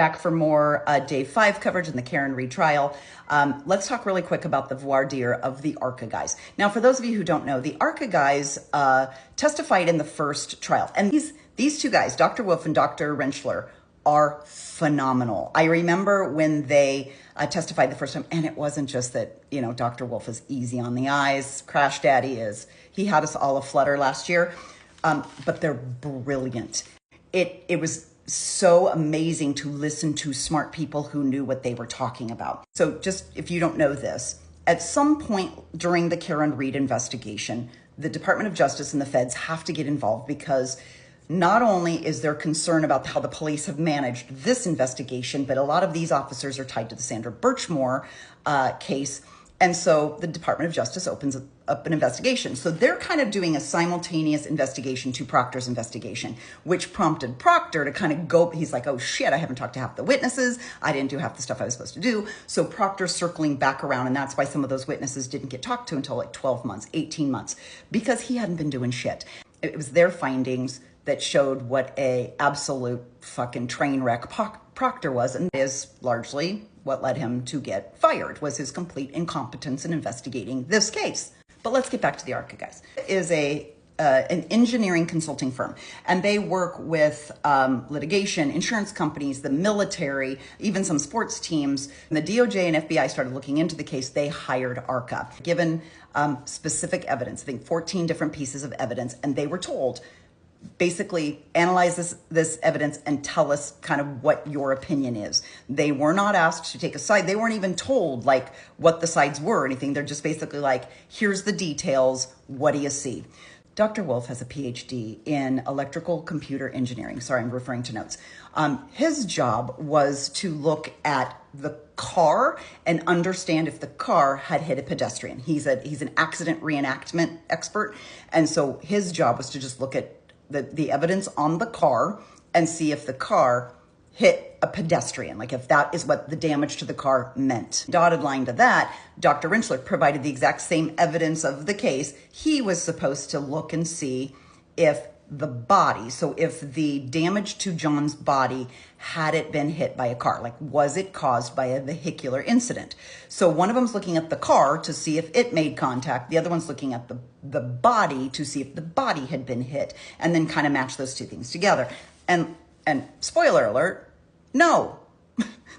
Back for more day 5 coverage in the Karen Read trial. Let's talk really quick about the voir dire of the ARCA guys. Now, for those of you who don't know, the ARCA guys testified in the first trial. And these two guys, Dr. Wolf and Dr. Rentschler, are phenomenal. I remember when they testified the first time, and it wasn't just that, you know, Dr. Wolf is easy on the eyes, Crash Daddy is. He had us all aflutter last year, but they're brilliant. It was so amazing to listen to smart people who knew what they were talking about. So just if you don't know this, at some point during the Karen Read investigation, the Department of Justice and the feds have to get involved because not only is there concern about how the police have managed this investigation, but a lot of these officers are tied to the Sandra Birchmore case. And so the Department of Justice opens up an investigation. So they're kind of doing a simultaneous investigation to Proctor's investigation, which prompted Proctor to kind of go, he's like, oh shit, I haven't talked to half the witnesses. I didn't do half the stuff I was supposed to do. So Proctor's circling back around, and that's why some of those witnesses didn't get talked to until like 12 months, 18 months, because he hadn't been doing shit. It was their findings that showed what a absolute fucking train wreck Proctor was, and is largely what led him to get fired, was his complete incompetence in investigating this case. But let's get back to the ARCA guys. It is an engineering consulting firm, and they work with litigation, insurance companies, the military, even some sports teams. When the DOJ and FBI started looking into the case, they hired ARCA, given specific evidence, I think 14 different pieces of evidence, and they were told, basically analyze this evidence and tell us kind of what your opinion is. They were not asked to take a side. They weren't even told like what the sides were or anything. They're just basically like, here's the details. What do you see? Dr. Wolf has a PhD in electrical computer engineering. Sorry, I'm referring to notes. His job was to look at the car and understand if the car had hit a pedestrian. He's an accident reenactment expert. And so his job was to just look at the evidence on the car and see if the car hit a pedestrian, like if that is what the damage to the car meant. Dotted line to that, Dr. Rentschler provided the exact same evidence of the case. He was supposed to look and see if the body, so if the damage to John's body, had it been hit by a car, like was it caused by a vehicular incident? So one of them's looking at the car to see if it made contact. The other one's looking at the body to see if the body had been hit, and then kind of match those two things together. And spoiler alert, no.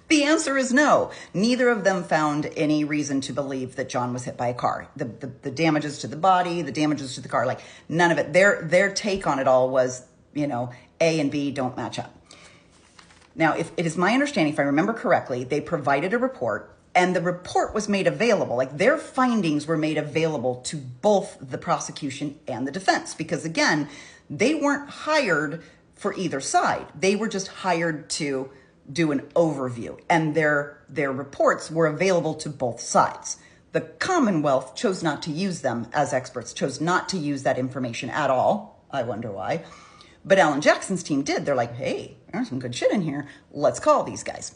The answer is no. Neither of them found any reason to believe that John was hit by a car. The damages to the body, the damages to the car, like none of it. Their take on it all was, you know, A and B don't match up. Now, if it is my understanding, if I remember correctly, they provided a report, and the report was made available, like their findings were made available to both the prosecution and the defense, because again, they weren't hired for either side. They were just hired to do an overview, and their reports were available to both sides. The Commonwealth chose not to use them as experts, chose not to use that information at all. I wonder why. But Alan Jackson's team did. They're like, hey, there's some good shit in here. Let's call these guys.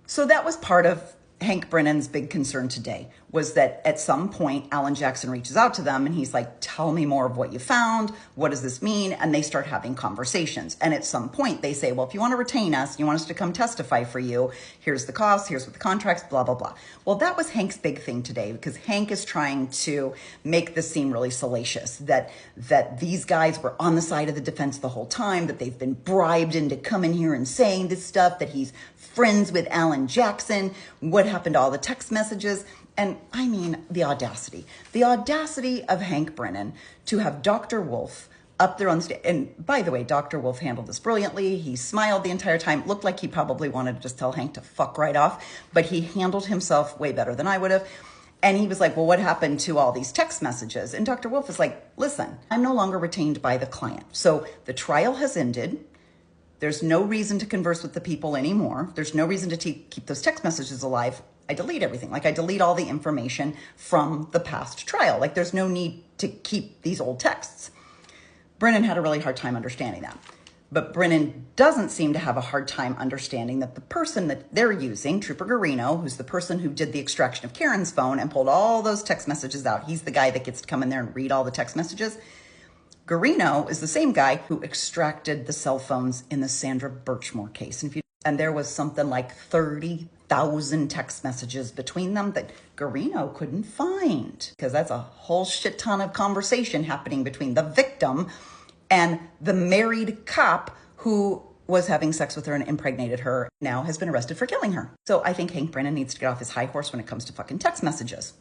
So that was part of Hank Brennan's big concern today, was that at some point, Alan Jackson reaches out to them and he's like, tell me more of what you found. What does this mean? And they start having conversations. And at some point they say, well, if you want to retain us, you want us to come testify for you, here's the cost, here's what the contracts, blah, blah, blah. Well, that was Hank's big thing today, because Hank is trying to make this seem really salacious, that these guys were on the side of the defense the whole time, that they've been bribed into coming here and saying this stuff, that he's friends with Alan Jackson, what happened to all the text messages. And I mean, the audacity of Hank Brennan to have Dr. Wolf up there on the stage. And by the way, Dr. Wolf handled this brilliantly. He smiled the entire time. Looked like he probably wanted to just tell Hank to fuck right off, but he handled himself way better than I would have. And he was like, well, what happened to all these text messages? And Dr. Wolf is like, listen, I'm no longer retained by the client. So the trial has ended. There's no reason to converse with the people anymore. There's no reason to keep those text messages alive. I delete everything. Like I delete all the information from the past trial. Like there's no need to keep these old texts. Brennan had a really hard time understanding that. But Brennan doesn't seem to have a hard time understanding that the person that they're using, Trooper Garino, who's the person who did the extraction of Karen's phone and pulled all those text messages out. He's the guy that gets to come in there and read all the text messages. Garino is the same guy who extracted the cell phones in the Sandra Birchmore case. And if you And there was something like 30,000 text messages between them that Garino couldn't find, because that's a whole shit ton of conversation happening between the victim and the married cop who was having sex with her and impregnated her, now has been arrested for killing her. So I think Hank Brennan needs to get off his high horse when it comes to fucking text messages.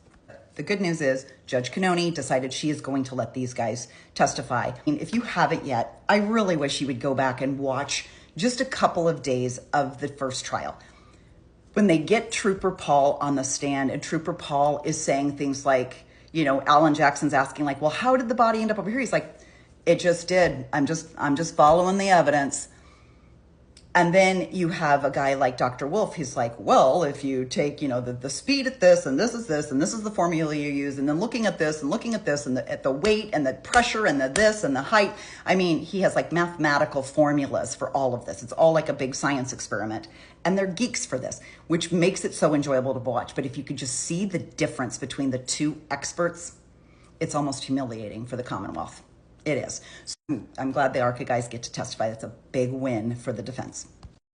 The good news is Judge Cannone decided she is going to let these guys testify. If you haven't yet, I really wish you would go back and watch just a couple of days of the first trial. When they get Trooper Paul on the stand and Trooper Paul is saying things like, you know, Alan Jackson's asking like, well, how did the body end up over here? He's like, it just did. I'm just following the evidence. And then you have a guy like Dr. Wolf. He's like, well, if you take, you know, the speed at this, and this is this, and this is the formula you use, and then looking at this and looking at this, and at the weight and the pressure and the this and the height. I mean, he has like mathematical formulas for all of this. It's all like a big science experiment. And they're geeks for this, which makes it so enjoyable to watch. But if you could just see the difference between the two experts, it's almost humiliating for the Commonwealth. It is. So I'm glad the ARCA guys get to testify. That's a big win for the defense.